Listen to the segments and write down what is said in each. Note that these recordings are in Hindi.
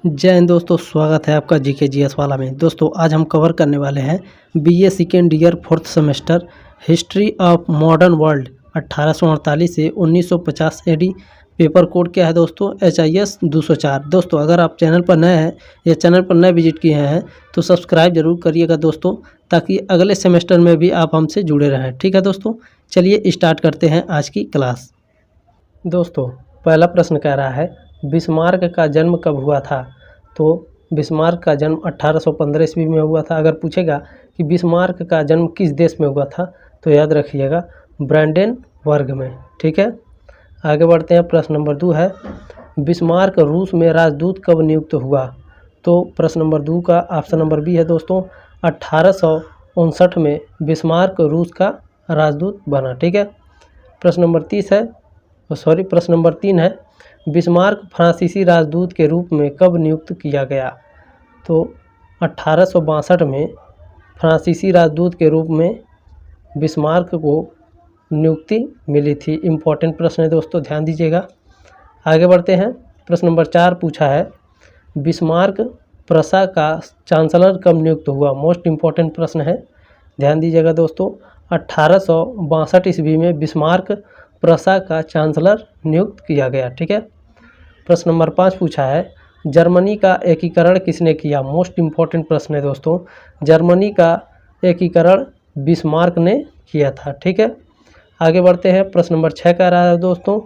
जय हिंद दोस्तों, स्वागत है आपका जीके जीएस वाला में। दोस्तों आज हम कवर करने वाले हैं BA second year fourth semester history of modern world 1848 से 1950 एडी। पेपर कोड क्या है दोस्तों? HIS 204। दोस्तों अगर आप चैनल पर नए हैं या चैनल पर नए विजिट किए हैं तो सब्सक्राइब जरूर करिएगा दोस्तों, ताकि अगले सेमेस्टर में भी आप हमसे जुड़े रहें। ठीक है दोस्तों, चलिए स्टार्ट करते हैं आज की क्लास। दोस्तों पहला प्रश्न कह रहा है बिस्मार्क का जन्म कब हुआ था? तो बिस्मार्क का जन्म 1815 ईस्वी में हुआ था। अगर पूछेगा कि बिस्मार्क का जन्म किस देश में हुआ था तो याद रखिएगा ब्रांडेनबर्ग में। ठीक है, आगे बढ़ते हैं। प्रश्न नंबर 2 है बिस्मार्क रूस में राजदूत कब नियुक्त हुआ? तो प्रश्न नंबर 2 का ऑप्शन नंबर बी है दोस्तों, 1859 में बिस्मार्क रूस का राजदूत बना। ठीक है, प्रश्न नंबर 3 है बिस्मार्क फ्रांसीसी राजदूत के रूप में कब नियुक्त किया गया? तो 1862 में फ्रांसीसी राजदूत के रूप में बिस्मार्क को नियुक्ति मिली थी। इम्पोर्टेंट प्रश्न है दोस्तों, ध्यान दीजिएगा। आगे बढ़ते हैं। प्रश्न नंबर 4 पूछा है बिस्मार्क प्रसा का चांसलर कब नियुक्त हुआ? मोस्ट इम्पोर्टेंट प्रश्न है, ध्यान दीजिएगा दोस्तों। 1862 ईस्वी में बिस्मार्क प्रसा का चांसलर नियुक्त किया गया। ठीक है, प्रश्न नंबर 5 पूछा है जर्मनी का एकीकरण किसने किया? मोस्ट इम्पोर्टेंट प्रश्न है दोस्तों, जर्मनी का एकीकरण बिस्मार्क ने किया था। ठीक है, आगे बढ़ते हैं। प्रश्न नंबर 6 कह रहा है दोस्तों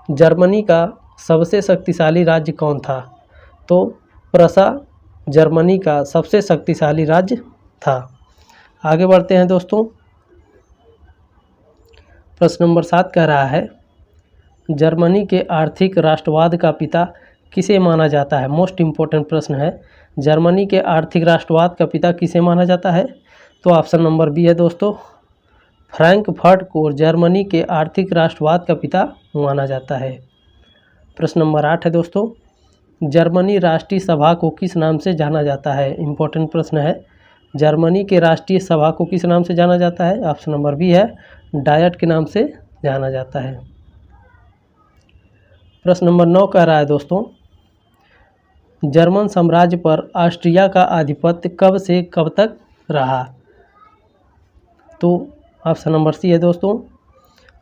जर्मनी का सबसे शक्तिशाली राज्य कौन था? तो प्रसा जर्मनी का सबसे शक्तिशाली राज्य था। आगे बढ़ते हैं दोस्तों। प्रश्न नंबर 7 कह रहा है जर्मनी के आर्थिक राष्ट्रवाद का पिता किसे माना जाता है? मोस्ट इम्पोर्टेंट प्रश्न है, जर्मनी के आर्थिक राष्ट्रवाद का पिता किसे माना जाता है? तो ऑप्शन नंबर बी है दोस्तों, फ्रैंकफर्ट को जर्मनी के आर्थिक राष्ट्रवाद का पिता माना जाता है। प्रश्न नंबर 8 है दोस्तों जर्मनी राष्ट्रीय सभा को किस नाम से जाना जाता है? इम्पोर्टेंट प्रश्न है, जर्मनी के राष्ट्रीय सभा को किस नाम से जाना जाता है? ऑप्शन नंबर बी है, डायट के नाम से जाना जाता है। प्रश्न नंबर 9 कह रहा है दोस्तों जर्मन साम्राज्य पर ऑस्ट्रिया का आधिपत्य कब से कब तक रहा? तो ऑप्शन नंबर सी है दोस्तों,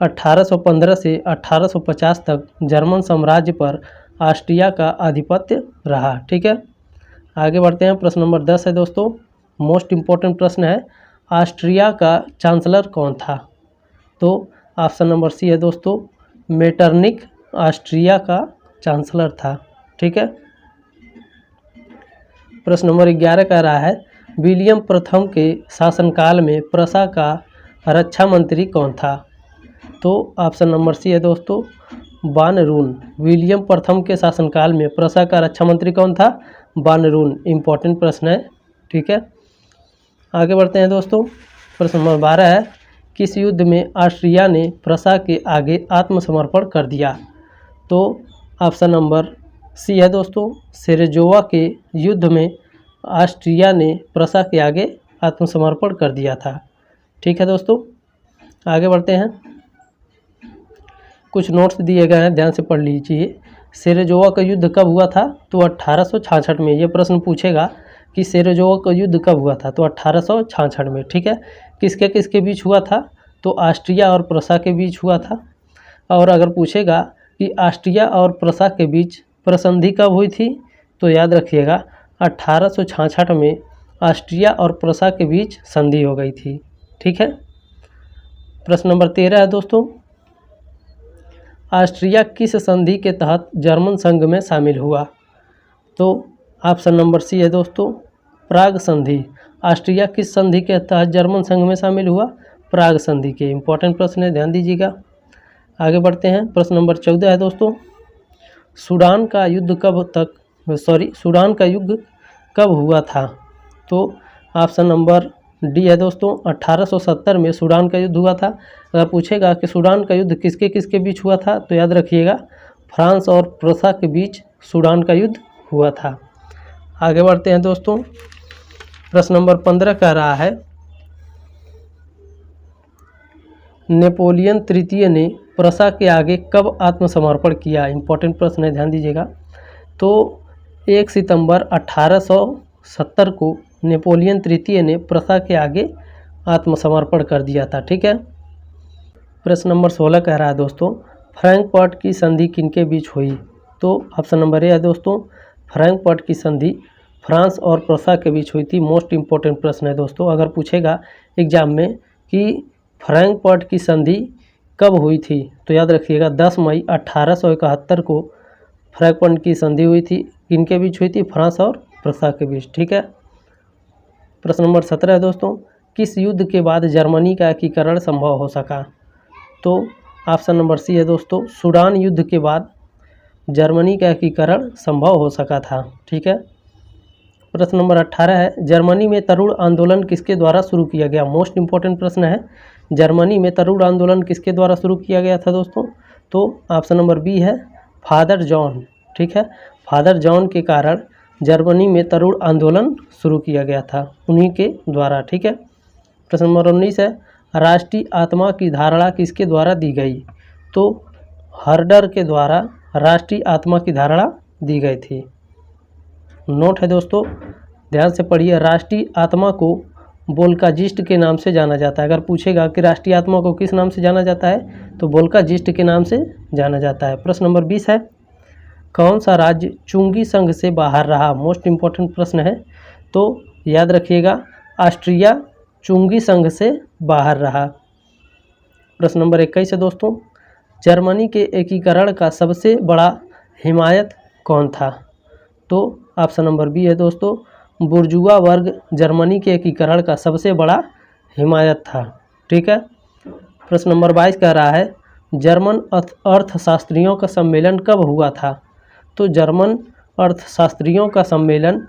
1815 से 1850 तक जर्मन साम्राज्य पर ऑस्ट्रिया का आधिपत्य रहा। ठीक है, आगे बढ़ते हैं। प्रश्न नंबर 10 है दोस्तों, मोस्ट इम्पोर्टेंट प्रश्न है, ऑस्ट्रिया का चांसलर कौन था? तो ऑप्शन नंबर सी है दोस्तों, मेटरनिक ऑस्ट्रिया का चांसलर था। ठीक है, प्रश्न नंबर 11 कह रहा है विलियम प्रथम के शासनकाल में प्रसा का रक्षा मंत्री कौन था? तो ऑप्शन नंबर सी है दोस्तों, वान रून। विलियम प्रथम के शासनकाल में प्रसा का रक्षा मंत्री कौन था? वान रून। इम्पोर्टेंट प्रश्न है। ठीक है, आगे बढ़ते हैं दोस्तों। प्रश्न नंबर 12 है किस युद्ध में ऑस्ट्रिया ने प्रसा के आगे आत्मसमर्पण कर दिया? तो ऑप्शन नंबर सी है दोस्तों, सेरेजोवा के युद्ध में ऑस्ट्रिया ने प्रसा के आगे आत्मसमर्पण कर दिया था। ठीक है दोस्तों, आगे बढ़ते हैं। कुछ नोट्स दिए गए हैं, ध्यान से पढ़ लीजिए। सेरेजोवा का युद्ध कब हुआ था? तो 1866 में। ये प्रश्न पूछेगा कि सेरेजोवा का युद्ध कब हुआ था? तो 1866 में। ठीक है, किसके किसके बीच हुआ था? तो ऑस्ट्रिया और प्रसा के बीच हुआ था। और अगर पूछेगा कि ऑस्ट्रिया और प्रसा के बीच प्रसंधि कब हुई थी? तो याद रखिएगा 1866 में ऑस्ट्रिया और प्रसा के बीच संधि हो गई थी। ठीक है, प्रश्न नंबर 13 है दोस्तों ऑस्ट्रिया किस संधि के तहत जर्मन संघ में शामिल हुआ? तो ऑप्शन नंबर सी है दोस्तों, प्राग संधि। ऑस्ट्रिया किस संधि के तहत जर्मन संघ में शामिल हुआ? प्राग संधि के। इम्पोर्टेंट प्रश्न है, ध्यान दीजिएगा। आगे बढ़ते हैं। प्रश्न नंबर 14 है दोस्तों सूडान का युद्ध कब हुआ था? तो ऑप्शन नंबर डी है दोस्तों, 1870 में सूडान का युद्ध हुआ था। अगर पूछेगा कि सूडान का युद्ध किसके किसके बीच हुआ था तो याद रखिएगा फ्रांस और प्रसा के बीच सूडान का युद्ध हुआ था। आगे बढ़ते हैं दोस्तों। प्रश्न नंबर 15 कह रहा है नेपोलियन तृतीय ने प्रसा के आगे कब आत्मसमर्पण किया? इम्पोर्टेंट प्रश्न है, ध्यान दीजिएगा। तो 1 सितंबर 1870 को नेपोलियन तृतीय ने प्रसा के आगे आत्मसमर्पण कर दिया था। ठीक है। प्रश्न नंबर 16 कह रहा है दोस्तों, फ्रैंकफर्ट की संधि किनके बीच हुई? तो ऑप्शन नंबर ए है दोस्तों, फ्रैंकफर्ट की संधि फ्रांस और प्रसा के बीच हुई थी। मोस्ट इंपॉर्टेंट प्रश्न है दोस्तों। अगर पूछेगा एग्जाम में कि फ्रैंकफर्ट की संधि कब हुई थी, तो याद रखिएगा 10 मई 1871 को फ्रैंकफर्ट की संधि हुई थी। किनके बीच हुई थी? फ्रांस और प्रसा के बीच। ठीक है। प्रश्न नंबर 17 है दोस्तों, किस युद्ध के बाद जर्मनी का एकीकरण संभव हो सका? तो ऑप्शन नंबर सी है दोस्तों, सूडान युद्ध के बाद जर्मनी का एकीकरण संभव हो सका था। ठीक है। प्रश्न नंबर 18 है, जर्मनी में तरुण आंदोलन किसके द्वारा शुरू किया गया? मोस्ट इंपॉर्टेंट प्रश्न है। जर्मनी में तरुण आंदोलन किसके द्वारा शुरू किया गया था दोस्तों? तो ऑप्शन नंबर बी है, फादर जॉन। ठीक है। फादर जॉन के कारण जर्मनी में तरुण आंदोलन शुरू किया गया था, उन्हीं के द्वारा। ठीक है। प्रश्न नंबर 19 है, राष्ट्रीय आत्मा की धारणा किसके द्वारा दी गई? तो हर्डर के द्वारा राष्ट्रीय आत्मा की धारणा दी गई थी। नोट है दोस्तों, ध्यान से पढ़िए। राष्ट्रीय आत्मा को वोल्काजिस्ट के नाम से जाना जाता है। अगर पूछेगा कि राष्ट्रीय आत्मा को किस नाम से जाना जाता है, तो वोल्काजिस्ट के नाम से जाना जाता है। प्रश्न नंबर 20 है, कौन सा राज्य चुंगी संघ से बाहर रहा? मोस्ट इंपॉर्टेंट प्रश्न है। तो याद रखिएगा, ऑस्ट्रिया चुंगी संघ से बाहर रहा। प्रश्न नंबर 21 है दोस्तों, जर्मनी के एकीकरण का सबसे बड़ा हिमायत कौन था? तो ऑप्शन नंबर बी है दोस्तों, बुर्जुआ वर्ग जर्मनी के एकीकरण का सबसे बड़ा हिमायत था। ठीक है। प्रश्न नंबर 22 कह रहा है, जर्मन अर्थशास्त्रियों का सम्मेलन कब हुआ था? तो जर्मन अर्थशास्त्रियों का सम्मेलन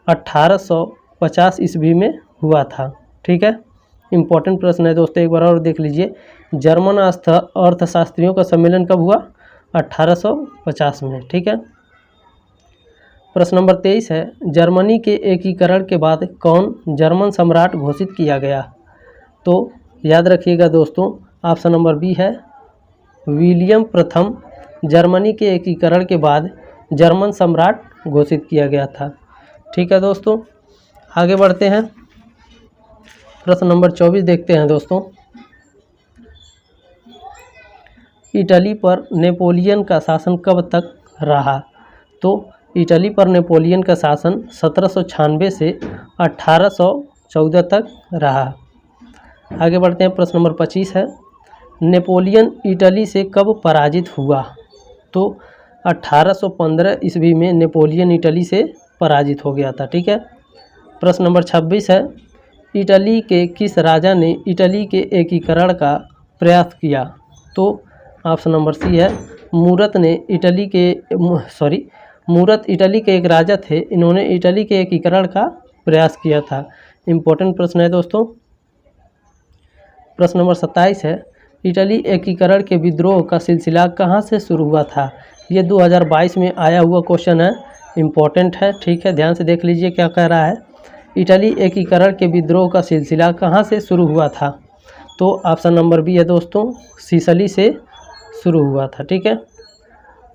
1850 ईस्वी में हुआ था। ठीक है। इंपॉर्टेंट प्रश्न है दोस्तों, एक बार और देख लीजिए। जर्मन अर्थशास्त्रियों का सम्मेलन कब हुआ? 1850 में। ठीक है। प्रश्न नंबर 23 है, जर्मनी के एकीकरण के बाद कौन जर्मन सम्राट घोषित किया गया? तो याद रखिएगा दोस्तों, ऑप्शन नंबर बी है, विलियम प्रथम जर्मनी के एकीकरण के बाद जर्मन सम्राट घोषित किया गया था। ठीक है दोस्तों, आगे बढ़ते हैं। प्रश्न नंबर 24 देखते हैं दोस्तों, इटली पर नेपोलियन का शासन कब तक रहा? तो इटली पर नेपोलियन का शासन 1796 से 1814 तक रहा। आगे बढ़ते हैं। प्रश्न नंबर 25 है, नेपोलियन इटली से कब पराजित हुआ? तो 1815 ईस्वी में नेपोलियन इटली से पराजित हो गया था। ठीक है। प्रश्न नंबर 26 है, इटली के किस राजा ने इटली के एकीकरण का प्रयास किया? तो ऑप्शन नंबर सी है, मूरत इटली के एक राजा थे, इन्होंने इटली के एकीकरण का प्रयास किया था। इम्पोर्टेंट प्रश्न है दोस्तों। प्रश्न नंबर 27 है, इटली एकीकरण के विद्रोह का सिलसिला कहाँ से शुरू हुआ था? ये 2022 में आया हुआ क्वेश्चन है, इम्पोर्टेंट है। ठीक है, ध्यान से देख लीजिए क्या कह रहा है। इटली एकीकरण के विद्रोह का सिलसिला कहाँ से शुरू हुआ था? तो ऑप्शन नंबर बी है दोस्तों, सिसिली से शुरू हुआ था। ठीक है।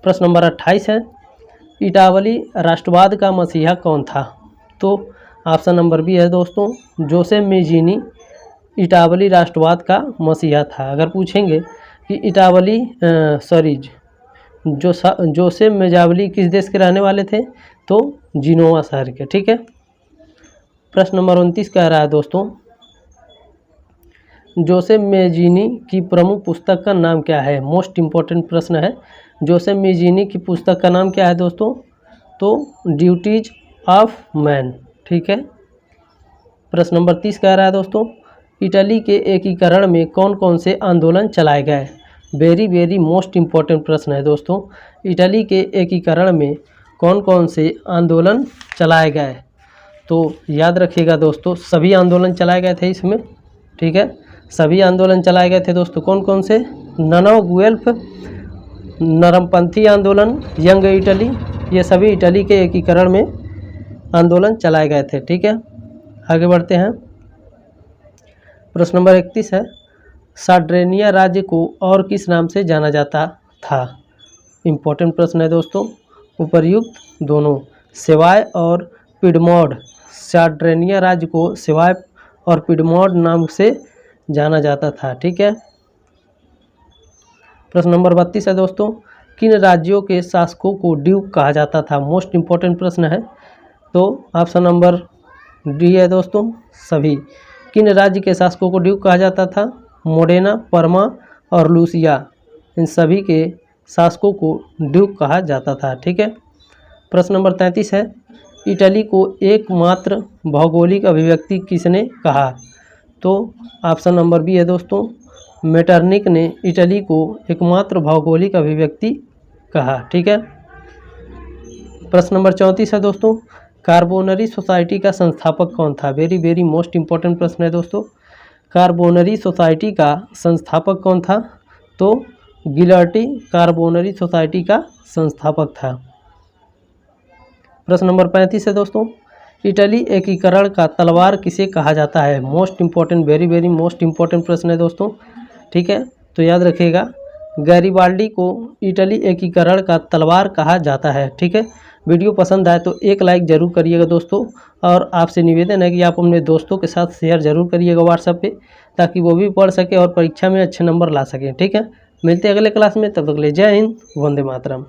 प्रश्न नंबर 28 है, इटावली राष्ट्रवाद का मसीहा कौन था? तो ऑप्शन नंबर बी है दोस्तों, जोसेफ मेजीनी इटावली राष्ट्रवाद का मसीहा था। अगर पूछेंगे कि जोसेफ मेजावली किस देश के रहने वाले थे? तो जिनोवा शहर के। ठीक है। प्रश्न नंबर 29 कह रहा है दोस्तों, जोसेफ मेजीनी की प्रमुख पुस्तक का नाम क्या है? मोस्ट इंपॉर्टेंट प्रश्न है। जोसेफ मेजीनी की पुस्तक का नाम क्या है दोस्तों? तो ड्यूटीज ऑफ मैन। ठीक है। प्रश्न नंबर 30 कह रहा है दोस्तों, इटली के एकीकरण में कौन कौन से आंदोलन चलाए गए? वेरी वेरी मोस्ट इंपॉर्टेंट प्रश्न है दोस्तों। इटली के एकीकरण में कौन कौन से आंदोलन चलाए गए? तो याद रखिएगा दोस्तों, सभी आंदोलन चलाए गए थे इसमें। ठीक है, सभी आंदोलन चलाए गए थे दोस्तों। कौन कौन से? ननो गुएल्फ, नरमपंथी आंदोलन, यंग इटली, ये सभी इटली के एकीकरण में आंदोलन चलाए गए थे। ठीक है, आगे बढ़ते हैं। प्रश्न नंबर 31 है, सार्डिनिया राज्य को और किस नाम से जाना जाता था? इम्पोर्टेंट प्रश्न है दोस्तों, उपर्युक्त दोनों। सेवाय और पिडमोड, सार्डिनिया राज्य को सेवाय और पिडमोड नाम से जाना जाता था। ठीक है। प्रश्न नंबर 32 है दोस्तों, किन राज्यों के शासकों को ड्यूक कहा जाता था? मोस्ट इंपॉर्टेंट प्रश्न है। तो ऑप्शन नंबर डी है दोस्तों, सभी। किन राज्य के शासकों को ड्यूक कहा जाता था? मोडेना, परमा और लूसिया, इन सभी के शासकों को ड्यूक कहा जाता था। ठीक है। प्रश्न नंबर 33 है, इटली को एकमात्र भौगोलिक अभिव्यक्ति किसने कहा? तो ऑप्शन नंबर बी है दोस्तों, मेटरनिक ने इटली को एकमात्र भौगोलिक अभिव्यक्ति कहा। ठीक है। प्रश्न नंबर 34 है दोस्तों, कार्बोनरी सोसाइटी का संस्थापक कौन था? वेरी वेरी मोस्ट इंपॉर्टेंट प्रश्न है दोस्तों। कार्बोनरी सोसाइटी का संस्थापक कौन था? तो गिलर्टी कार्बोनरी सोसाइटी का संस्थापक था। प्रश्न नंबर 35 है दोस्तों, इटली एकीकरण का तलवार किसे कहा जाता है? Most important, very very most important प्रश्न है दोस्तों। ठीक है, तो याद रखिएगा, गैरिबाल्डी को इटली एकीकरण का तलवार कहा जाता है। ठीक है। वीडियो पसंद आए तो एक लाइक ज़रूर करिएगा दोस्तों, और आपसे निवेदन है कि आप अपने दोस्तों के साथ शेयर ज़रूर करिएगा व्हाट्सएप पे, ताकि वो भी पढ़ सके और परीक्षा में अच्छे नंबर ला सकें। ठीक है। मिलते हैं अगले क्लास में, तब तक के लिए जय हिंद, वंदे मातरम।